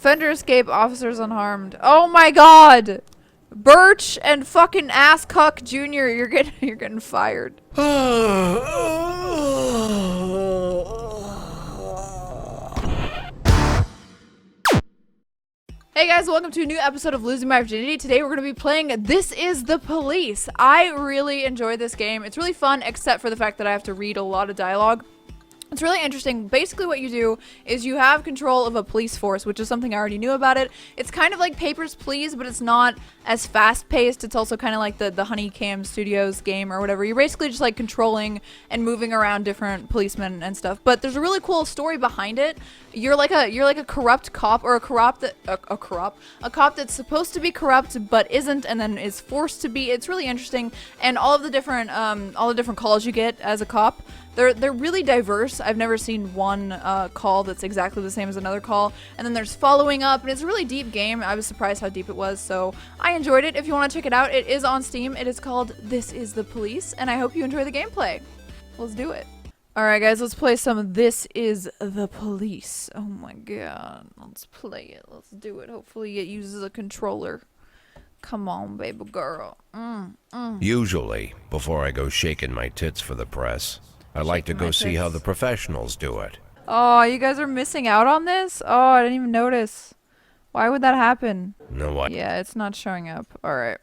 Offender escape, officers unharmed. Oh my god! Birch and fucking ass cuck Jr., you're getting fired. Hey guys, welcome to a new episode of Losing My Virginity. Today we're going to be playing This Is the Police. I really enjoy this game. It's really fun, except for the fact that I have to read a lot of dialogue. It's really interesting. Basically what you do is you have control of a police force, which is something I already knew about it. It's kind of like Papers, Please, but it's not as fast-paced. It's also kind of like the Honeycomb Studios game or whatever. You're basically just like controlling and moving around different policemen and stuff. But there's a really cool story behind it. You're like a corrupt cop, or a cop that's supposed to be corrupt but isn't, and then is forced to be. It's really interesting, and all the different calls you get as a cop. They're really diverse. I've never seen one call that's exactly the same as another call. And then there's following up, and it's a really deep game. I was surprised how deep it was, so I enjoyed it. If you want to check it out, it is on Steam. It is called This Is the Police, and I hope you enjoy the gameplay. Let's do it. Alright guys, let's play some This Is the Police. Oh my god. Let's play it. Let's do it. Hopefully it uses a controller. Come on, baby girl. Usually, before I go shaking my tits for the press, I like to go see how the professionals do it. Oh, you guys are missing out on this? Oh, I didn't even notice. Why would that happen? Know what? Yeah, it's not showing up. Alright.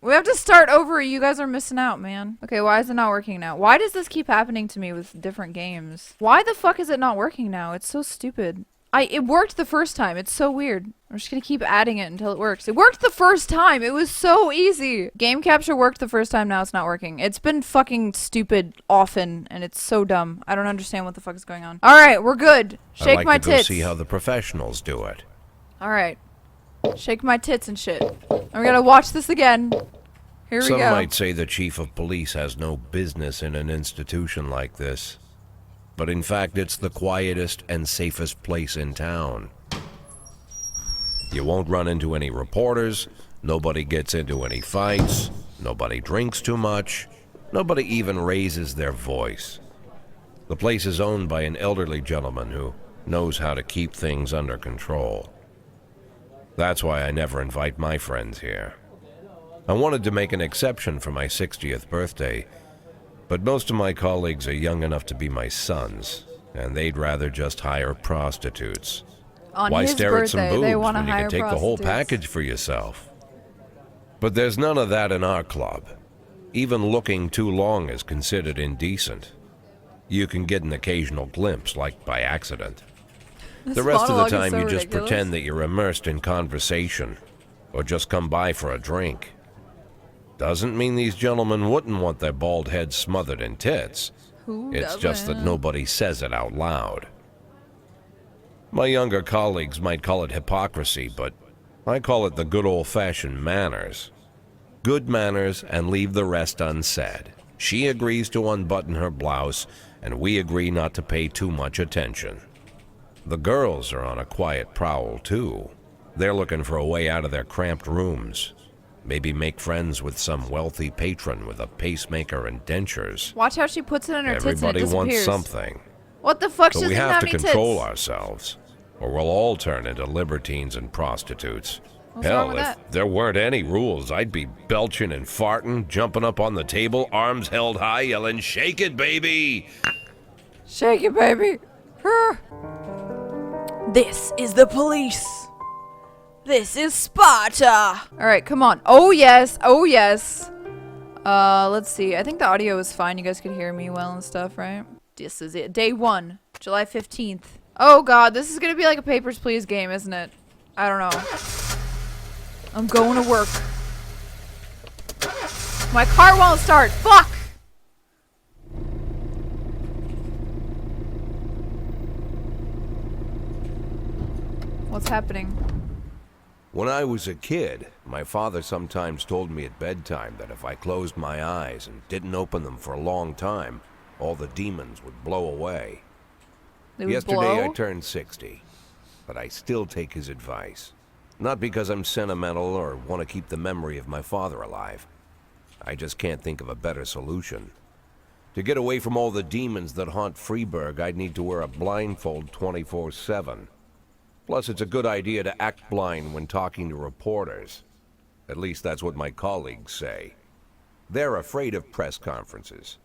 We have to start over. You guys are missing out, man. Okay, why is it not working now? Why does this keep happening to me with different games? Why the fuck is it not working now? It's so stupid. It worked the first time. It's so weird. I'm just gonna keep adding it until it works. It worked the first time. It was so easy. Game capture worked the first time. Now it's not working. It's been fucking stupid often, and it's so dumb. I don't understand what the fuck is going on. All right, we're good. Shake my tits. I like to go see how the professionals do it. All right. Shake my tits and shit. And we gotta watch this again. Here we go. Some might say the chief of police has no business in an institution like this. But in fact, it's the quietest and safest place in town. You won't run into any reporters, nobody gets into any fights, nobody drinks too much, nobody even raises their voice. The place is owned by an elderly gentleman who knows how to keep things under control. That's why I never invite my friends here. I wanted to make an exception for my 60th birthday, but most of my colleagues are young enough to be my sons, and they'd rather just hire prostitutes. Why stare at some boobs when you can take the whole package for yourself? But there's none of that in our club. Even looking too long is considered indecent. You can get an occasional glimpse, like by accident. The rest of the time you just pretend that you're immersed in conversation, or just come by for a drink. Doesn't mean these gentlemen wouldn't want their bald heads smothered in tits. It's just that nobody says it out loud. My younger colleagues might call it hypocrisy, but I call it the good old-fashioned manners. Good manners and leave the rest unsaid. She agrees to unbutton her blouse, and we agree not to pay too much attention. The girls are on a quiet prowl, too. They're looking for a way out of their cramped rooms. Maybe make friends with some wealthy patron with a pacemaker and dentures. Watch how she puts it in her tits and it disappears. Everybody wants something. What the fuck? But we have to control ourselves, or we'll all turn into libertines and prostitutes. Hell, if there weren't any rules, I'd be belching and farting, jumping up on the table, arms held high, yelling, "Shake it, baby!" Shake it, baby. This is the police. This is Sparta! Alright, come on. Oh, yes. Oh, yes. Let's see. I think the audio is fine. You guys can hear me well and stuff, right? This is it. Day 1. July 15th. Oh, God. This is gonna be like a Papers, Please game, isn't it? I don't know. I'm going to work. My car won't start. Fuck! What's happening? When I was a kid, my father sometimes told me at bedtime that if I closed my eyes and didn't open them for a long time, all the demons would blow away. Yesterday I turned 60, but I still take his advice. Not because I'm sentimental or want to keep the memory of my father alive. I just can't think of a better solution. To get away from all the demons that haunt Freeburg, I'd need to wear a blindfold 24/7. Plus, it's a good idea to act blind when talking to reporters. At least that's what my colleagues say. They're afraid of press conferences.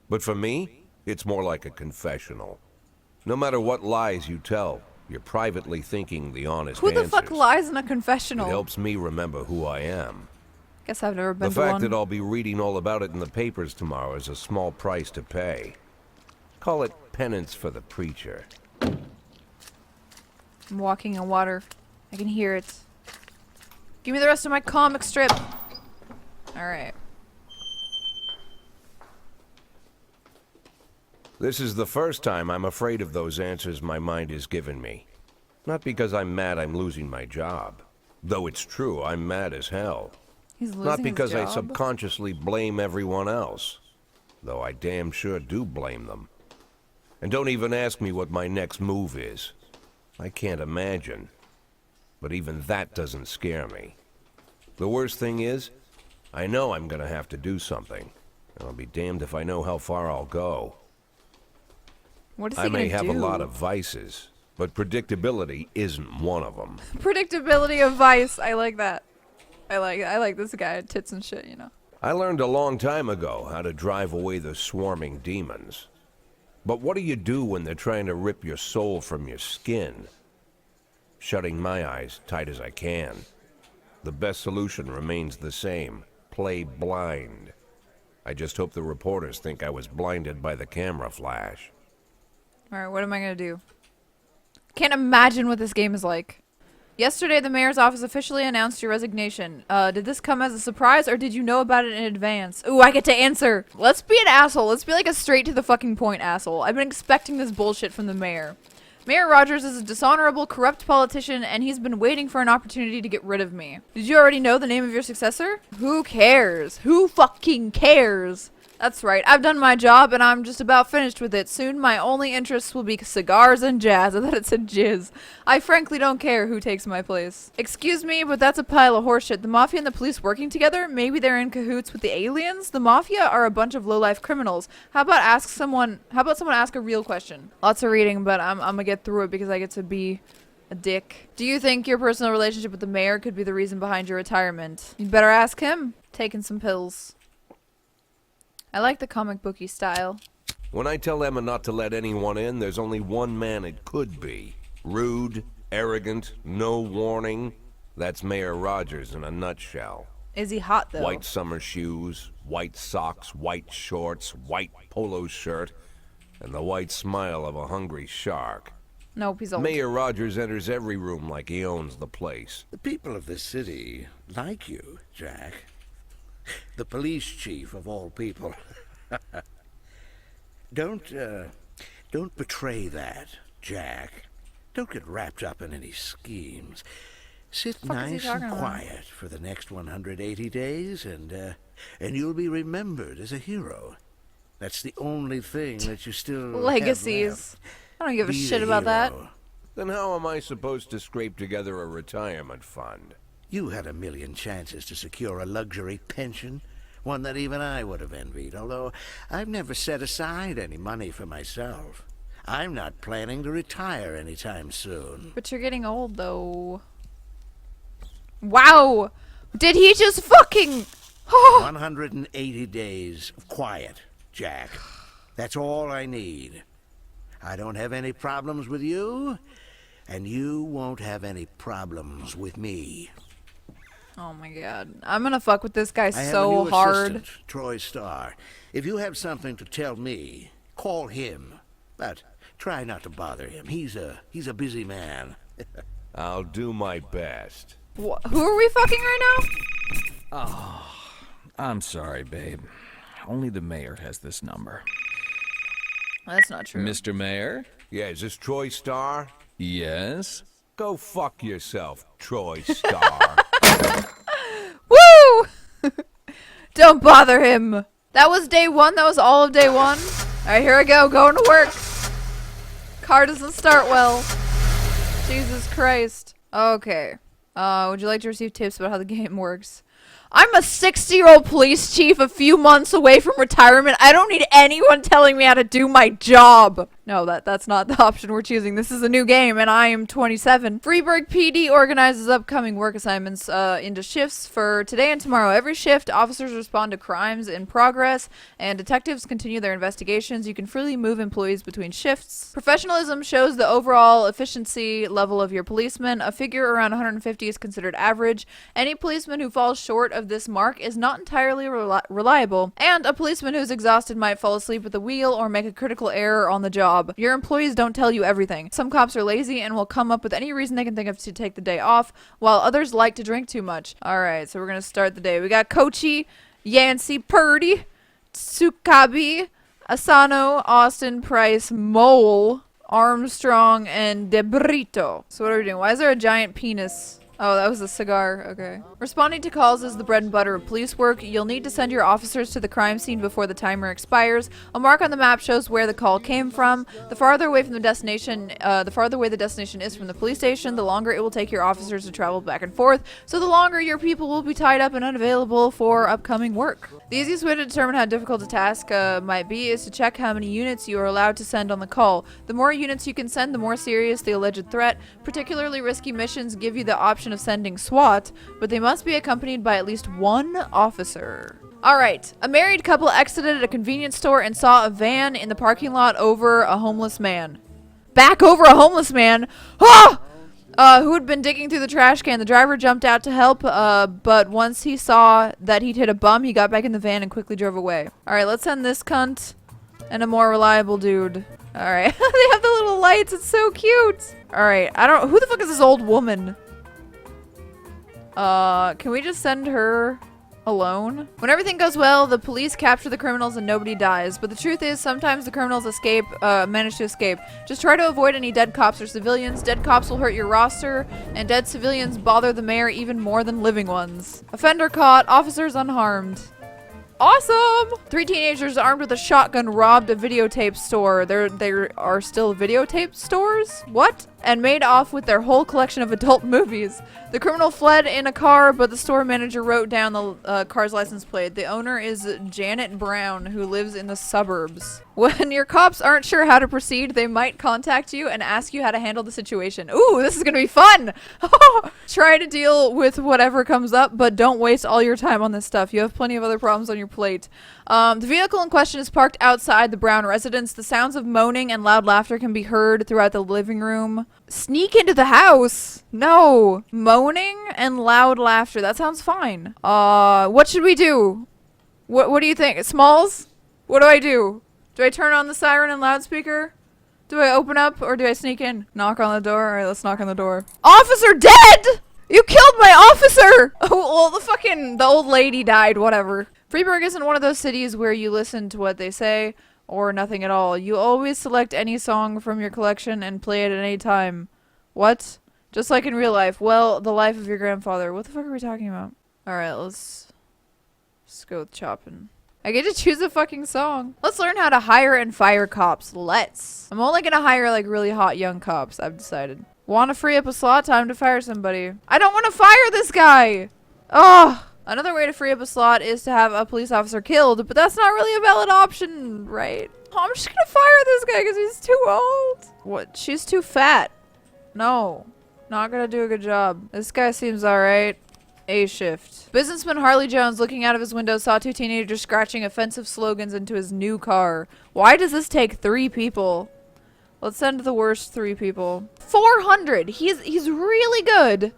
But for me, it's more like a confessional. No matter what lies you tell, you're privately thinking the honest Who the answers. fuck lies in a confessional? It helps me remember who I am. Guess I've never been The to one. fact that I'll be reading all about it in the papers tomorrow is a small price to pay. Call it penance for the preacher. I'm walking in water. I can hear it. Give me the rest of my comic strip. Alright. This is the first time I'm afraid of those answers my mind has given me. Not because I'm mad I'm losing my job. Though it's true, I'm mad as hell. He's losing Not because his I job. subconsciously blame everyone else. Though I damn sure do blame them. And don't even ask me what my next move is. I can't imagine. But even that doesn't scare me. The worst thing is, I know I'm gonna have to do something. And I'll be damned if I know how far I'll go. What is he I may gonna have do? a lot of vices, but predictability isn't one of them. Predictability of vice. I like that. I like this guy. Tits and shit, you know. I learned a long time ago how to drive away the swarming demons. But what do you do when they're trying to rip your soul from your skin? Shutting my eyes tight as I can. The best solution remains the same. Play blind. I just hope the reporters think I was blinded by the camera flash. Alright, what am I gonna do? Can't imagine what this game is like. Yesterday, the mayor's office officially announced your resignation. Did this come as a surprise, or did you know about it in advance? Ooh, I get to answer! Let's be an asshole. Let's be like a straight to the fucking point asshole. I've been expecting this bullshit from the mayor. Mayor Rogers is a dishonorable, corrupt politician, and he's been waiting for an opportunity to get rid of me. Did you already know the name of your successor? Who cares? Who fucking cares? That's right, I've done my job and I'm just about finished with it. Soon my only interests will be cigars and jazz. I thought it said jizz. I frankly don't care who takes my place. Excuse me, but that's a pile of horseshit. The mafia and the police working together? Maybe they're in cahoots with the aliens? The mafia are a bunch of low-life criminals. How about someone ask a real question? Lots of reading, but I'm gonna get through it because I get to be a dick. Do you think your personal relationship with the mayor could be the reason behind your retirement? You'd better ask him. Taking some pills. I like the comic booky style. When I tell Emma not to let anyone in, there's only one man it could be. Rude, arrogant, no warning. That's Mayor Rogers in a nutshell. Is he hot, though? White summer shoes, white socks, white shorts, white polo shirt, and the white smile of a hungry shark. Nope, he's old. Mayor Rogers enters every room like he owns the place. The people of this city like you, Jack. The police chief of all people. Don't betray that, Jack. Don't get wrapped up in any schemes. Sit nice and quiet for the next 180 days, and you'll be remembered as a hero. That's the only thing that you still Legacies. have left. I don't give a Be shit the about that. hero. Then how am I supposed to scrape together a retirement fund? You had a million chances to secure a luxury pension, one that even I would have envied, although I've never set aside any money for myself. I'm not planning to retire anytime soon. But you're getting old, though. Wow! Did he just fucking... 180 days of quiet, Jack. That's all I need. I don't have any problems with you, and you won't have any problems with me. Oh my god. I'm gonna fuck with this guy I have a so new hard. assistant, Troy Starr. If you have something to tell me, call him. But try not to bother him. He's a busy man. I'll do my best. Who are we fucking right now? Oh, I'm sorry, babe. Only the mayor has this number. That's not true. Mr. Mayor? Yeah, is this Troy Starr? Yes? Go fuck yourself, Troy Starr. Woo! Don't bother him. That was day one. That was all of day one. Alright, here I go. Going to work. Car doesn't start well. Jesus Christ. Okay. Would you like to receive tips about how the game works? I'm a 60-year-old police chief a few months away from retirement. I don't need anyone telling me how to do my job. No, that's not the option we're choosing. This is a new game, and I am 27. Freeburg PD organizes upcoming work assignments into shifts for today and tomorrow. Every shift, officers respond to crimes in progress, and detectives continue their investigations. You can freely move employees between shifts. Professionalism shows the overall efficiency level of your policeman. A figure around 150 is considered average. Any policeman who falls short of this mark is not entirely reliable, and a policeman who's exhausted might fall asleep at the wheel or make a critical error on the job. Your employees don't tell you everything. Some cops are lazy and will come up with any reason they can think of to take the day off, while others like to drink too much. Alright, so we're gonna start the day. We got Kochi, Yancey, Purdy, Tsukabi, Asano, Austin, Price, Mole, Armstrong, and Debrito. So what are we doing? Why is there a giant penis? Oh, that was a cigar. Okay. Responding to calls is the bread and butter of police work. You'll need to send your officers to the crime scene before the timer expires. A mark on the map shows where the call came from. The farther away from the destination, the farther away the destination is from the police station, the longer it will take your officers to travel back and forth. So the longer your people will be tied up and unavailable for upcoming work. The easiest way to determine how difficult a task might be is to check how many units you are allowed to send on the call. The more units you can send, the more serious the alleged threat. Particularly risky missions give you the option of sending SWAT, but they must be accompanied by at least one officer. Alright, a married couple exited a convenience store and saw a van in the parking lot over a homeless man. Back over a homeless man? Ah! Who had been digging through the trash can. The driver jumped out to help, but once he saw that he'd hit a bum, he got back in the van and quickly drove away. Alright, let's send this cunt and a more reliable dude. Alright, they have the little lights, it's so cute! Alright, who the fuck is this old woman? Can we just send her alone? When everything goes well, the police capture the criminals and nobody dies. But the truth is, sometimes the criminals manage to escape. Just try to avoid any dead cops or civilians. Dead cops will hurt your roster, and dead civilians bother the mayor even more than living ones. Offender caught, officers unharmed. Awesome! 3 teenagers armed with a shotgun robbed a videotape store. There are still videotape stores? What? And made off with their whole collection of adult movies. The criminal fled in a car, but the store manager wrote down the car's license plate. The owner is Janet Brown, who lives in the suburbs. When your cops aren't sure how to proceed, they might contact you and ask you how to handle the situation. Ooh, this is gonna be fun! Try to deal with whatever comes up, but don't waste all your time on this stuff. You have plenty of other problems on your plate. The vehicle in question is parked outside the Brown residence. The sounds of moaning and loud laughter can be heard throughout the living room. Sneak into the house? No. Moaning and loud laughter. That sounds fine. What should we do? What do you think? Smalls? What do I do? Do I turn on the siren and loudspeaker? Do I open up or do I sneak in? Knock on the door? Alright, let's knock on the door. Officer dead! You killed my officer! Oh, well, the old lady died, whatever. Freeburg isn't one of those cities where you listen to what they say or nothing at all. You always select any song from your collection and play it at any time. What? Just like in real life. Well, the life of your grandfather. What the fuck are we talking about? Alright, let's go with chopping. I get to choose a fucking song. Let's learn how to hire and fire cops. Let's. I'm only gonna hire like really hot young cops, I've decided. Want to free up a slot? Time to fire somebody. I don't want to fire this guy! Oh! Another way to free up a slot is to have a police officer killed, but that's not really a valid option, right? Oh, I'm just gonna fire this guy because he's too old. What? She's too fat. No. Not gonna do a good job. This guy seems alright. A shift. Businessman Harley Jones, looking out of his window, saw 2 teenagers scratching offensive slogans into his new car. Why does this take 3 people? Let's send the worst 3 people. 400! He's really good.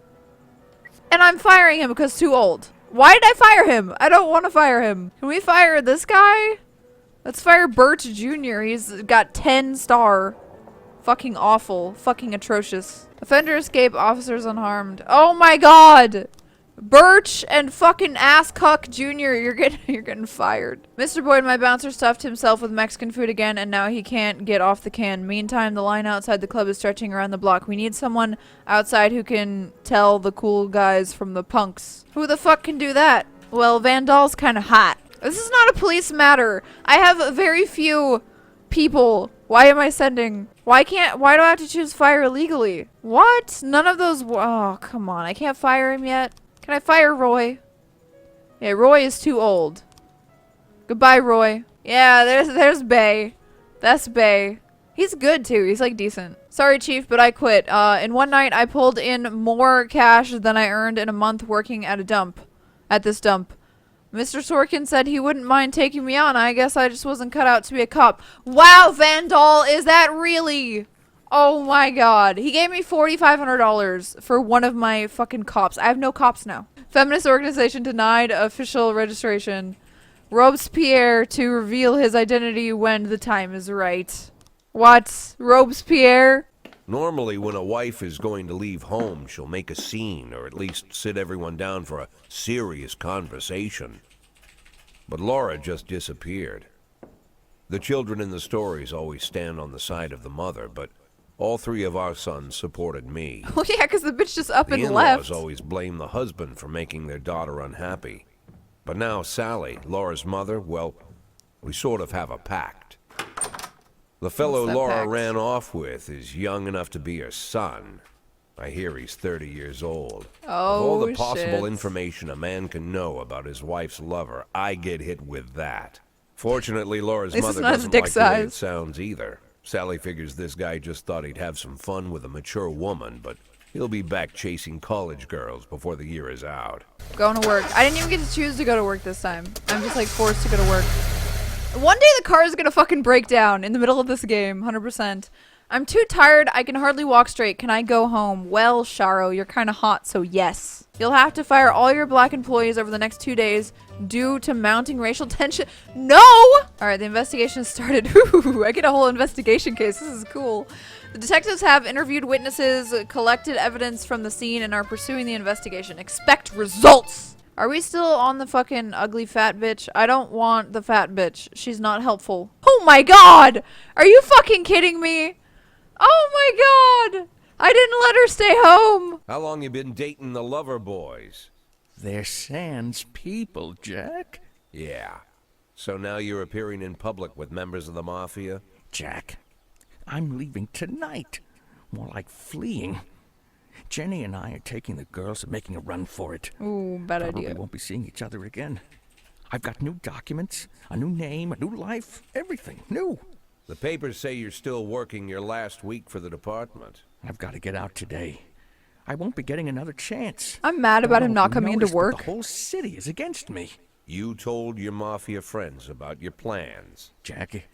And I'm firing him because too old. Why did I fire him? I don't want to fire him. Can we fire this guy? Let's fire Burt Jr. He's got 10 star. Fucking awful. Fucking atrocious. Offender escape, officers unharmed. Oh my god! Birch and fucking ass cuck Jr. You're getting fired. Mr. Boyd, my bouncer, stuffed himself with Mexican food again, and now he can't get off the can. Meantime, the line outside the club is stretching around the block. We need someone outside who can tell the cool guys from the punks. Who the fuck can do that? Well, Van Dahl's kind of hot. This is not a police matter. I have very few people. Why am I sending? Why do I have to choose fire illegally? What? None of those. Oh, come on. I can't fire him yet. Can I fire Roy? Yeah, Roy is too old. Goodbye, Roy. Yeah, there's Bay. That's Bay. He's good too. He's like decent. Sorry, Chief, but I quit. In one night, I pulled in more cash than I earned in a month working at this dump. Mr. Sorkin said he wouldn't mind taking me on. I guess I just wasn't cut out to be a cop. Wow, Vandal, is that really? Oh my god. He gave me $4,500 for one of my fucking cops. I have no cops now. Feminist organization denied official registration. Robespierre to reveal his identity when the time is right. What? Robespierre? Normally, when a wife is going to leave home, she'll make a scene, or at least sit everyone down for a serious conversation. But Laura just disappeared. The children in the stories always stand on the side of the mother, but all three of our sons supported me. Well, yeah, because the bitch just up The and in-laws left. always blame the husband for making their daughter unhappy. But now Sally, Laura's mother, well, we sort of have a pact. The fellow What's that Laura pact? ran off with is young enough to be her son. I hear he's 30 years old. Oh, Of all the possible shit. information a man can know about his wife's lover, I get hit with that. Fortunately, Laura's At least it's mother not his doesn't dick like the way it size. sounds either. Sally figures this guy just thought he'd have some fun with a mature woman, but he'll be back chasing college girls before the year is out. Going to work. I didn't even get to choose to go to work this time. I'm just like forced to go to work. One day the car is gonna fucking break down in the middle of this game, 100%. I'm too tired, I can hardly walk straight. Can I go home? Well, Sharo, you're kinda hot, so yes. You'll have to fire all your black employees over the next 2 days due to mounting racial tension. No! Alright, the investigation started. Ooh, I get a whole investigation case. This is cool. The detectives have interviewed witnesses, collected evidence from the scene, and are pursuing the investigation. Expect results! Are we still on the fucking ugly fat bitch? I don't want the fat bitch. She's not helpful. Oh my god! Are you fucking kidding me? Oh my god! I didn't let her stay home! How long you been dating the lover boys? They're sans people, Jack. Yeah. So now you're appearing in public with members of the mafia? Jack, I'm leaving tonight. More like fleeing. Jenny and I are taking the girls and making a run for it. Ooh, bad Probably idea. won't be seeing each other again. I've got new documents, a new name, a new life, everything new. The papers say you're still working your last week for the department. I've got to get out today. I won't be getting another chance. I'm mad about I him don't know not if you coming into noticed, but work. The whole city is against me. You told your mafia friends about your plans. Jack,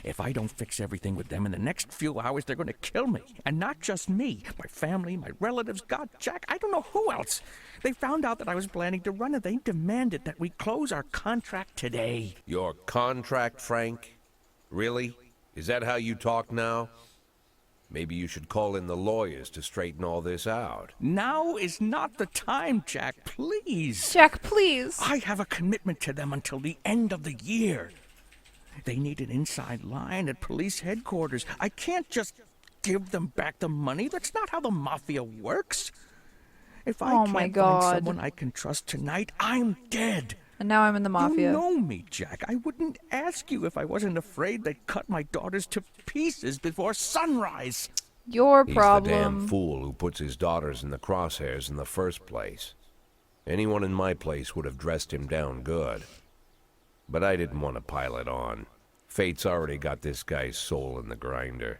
if I don't fix everything with them in the next few hours, they're going to kill me. And not just me. My family, my relatives, God, Jack, I don't know who else. They found out that I was planning to run and they demanded that we close our contract today. Your contract, Frank? Really? Is that how you talk now? Maybe you should call in the lawyers to straighten all this out. Now is not the time, Jack, please. Jack, please. I have a commitment to them until the end of the year. They need an inside line at police headquarters. I can't just give them back the money. That's not how the mafia works. If I Oh can't my find God. someone I can trust tonight, I'm dead. And now I'm in the mafia. You know me, Jack. I wouldn't ask you if I wasn't afraid they'd cut my daughters to pieces before sunrise. Your He's problem. the damn fool who puts his daughters in the crosshairs in the first place. Anyone in my place would have dressed him down good. But I didn't want to pile it on. Fate's already got this guy's soul in the grinder.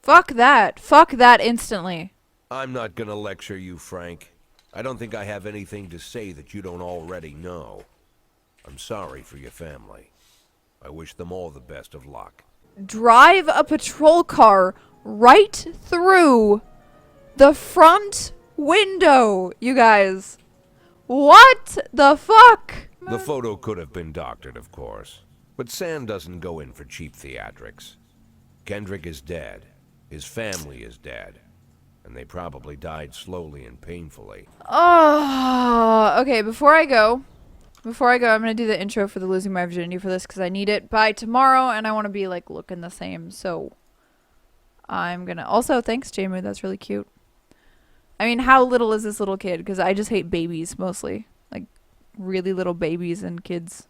Fuck that. Fuck that instantly. I'm not gonna lecture you, Frank. I don't think I have anything to say that you don't already know. I'm sorry for your family. I wish them all the best of luck. Drive a patrol car right through the front window, you guys. What the fuck? The photo could have been doctored, of course. But Sam doesn't go in for cheap theatrics. Kendrick is dead. His family is dead. And they probably died slowly and painfully. Oh, okay, before I go, I'm going to do the intro for the Losing My Virginity for this because I need it by tomorrow and I want to be like looking the same. So I'm going to also, thanks J-Mood, that's really cute. I mean, how little is this little kid? Because I just hate babies mostly. Like really little babies and kids.